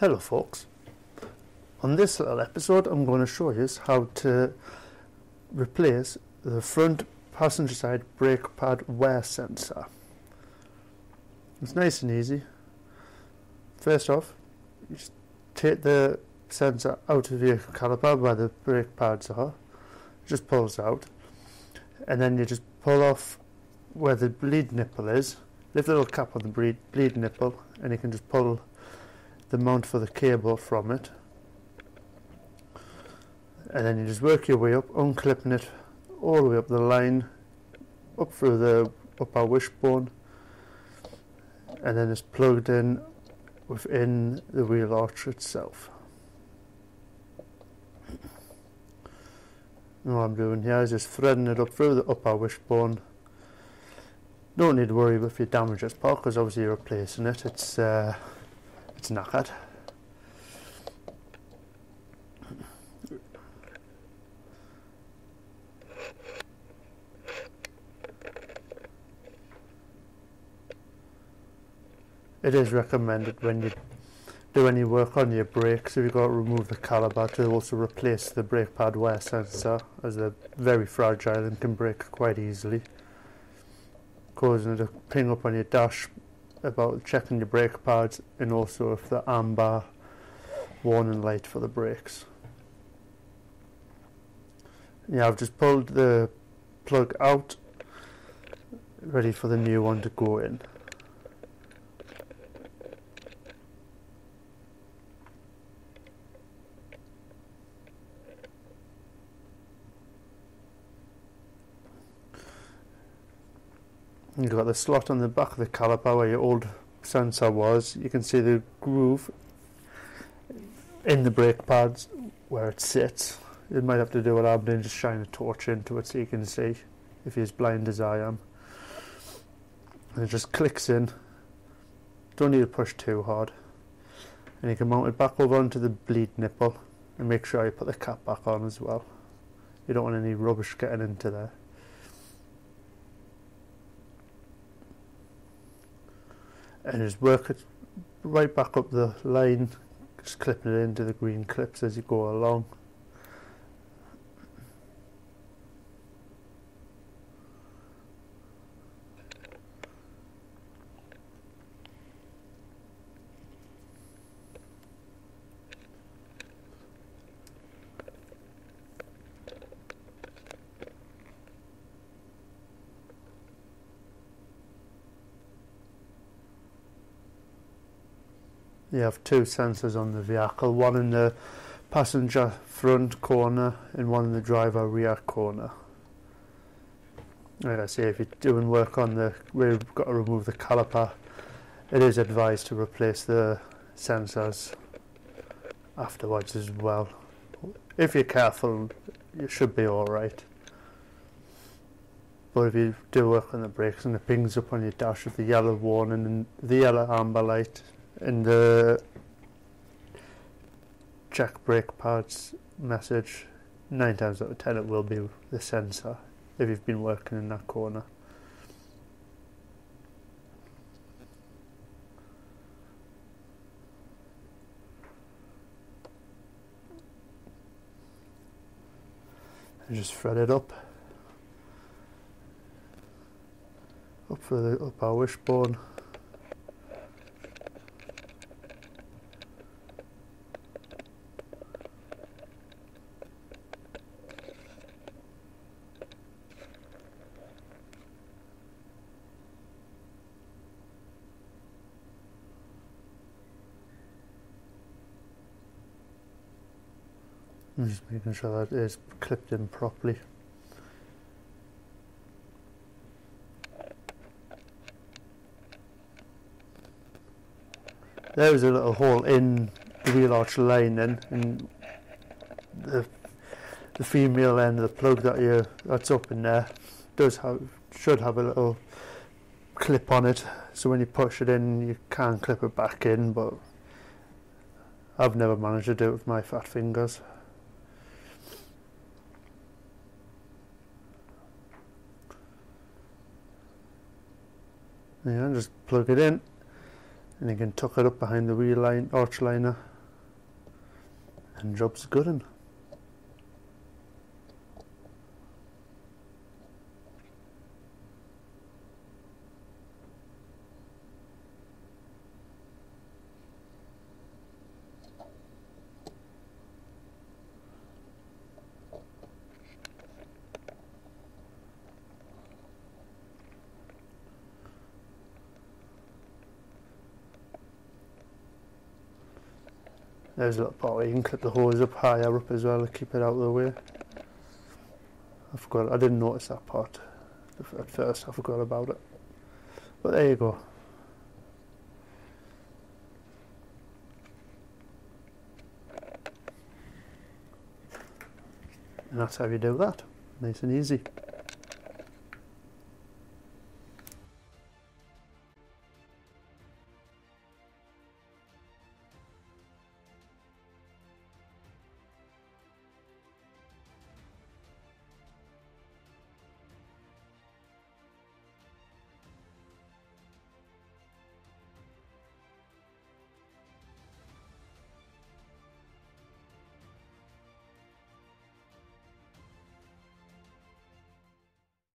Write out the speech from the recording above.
Hello folks, on this little episode I'm going to show you how to replace the front passenger side brake pad wear sensor. It's nice and easy. First off, you just take the sensor out of your caliper where the brake pads are, it just pulls out, and then you just pull off where the bleed nipple is, lift the little cap on the bleed nipple, and you can just pull the mount for the cable from it, and then you just work your way up, unclipping it all the way up the line, up through the upper wishbone, and then it's plugged in within the wheel arch itself. And what I'm doing here is just threading it up through the upper wishbone. Don't need to worry if you damage this part, because obviously you're replacing it. It's knackered. It is recommended when you do any work on your brakes, if you've got to remove the caliper, to also replace the brake pad wear sensor, as they're very fragile and can break quite easily, causing it to ping up on your dash about checking your brake pads, and also if the amber warning light for the brakes. Yeah, I've just pulled the plug out, ready for the new one to go in. You've got the slot on the back of the caliper where your old sensor was. You can see the groove in the brake pads where it sits. You might have to do what I'm doing, just shine a torch into it so you can see, if you're as blind as I am. And it just clicks in. Don't need to push too hard. And you can mount it back over onto the bleed nipple, and make sure you put the cap back on as well. You don't want any rubbish getting into there. And just work it right back up the line, just clipping it into the green clips as you go along. You have two sensors on the vehicle, one in the passenger front corner and one in the driver rear corner. Like I say, if you're doing work on where you've got to remove the caliper, it is advised to replace the sensors afterwards as well. If you're careful, you should be alright. But if you do work on the brakes and it pings up on your dash with the yellow warning and the yellow amber light, in the check brake pads message, 9 times out of 10 it will be the sensor if you've been working in that corner. And just thread it up for the upper wishbone. I'm just making sure that it is clipped in properly. There is a little hole in the wheel arch lining, and the female end of the plug that's up in there should have a little clip on it, so when you push it in you can clip it back in, but I've never managed to do it with my fat fingers. Yeah, just plug it in, and you can tuck it up behind the wheel line, arch liner. and job's good 'un. There's a little part where you can clip the hose up higher up as well to keep it out of the way. I didn't notice that part at first, I forgot about it. But there you go. And that's how you do that. Nice and easy.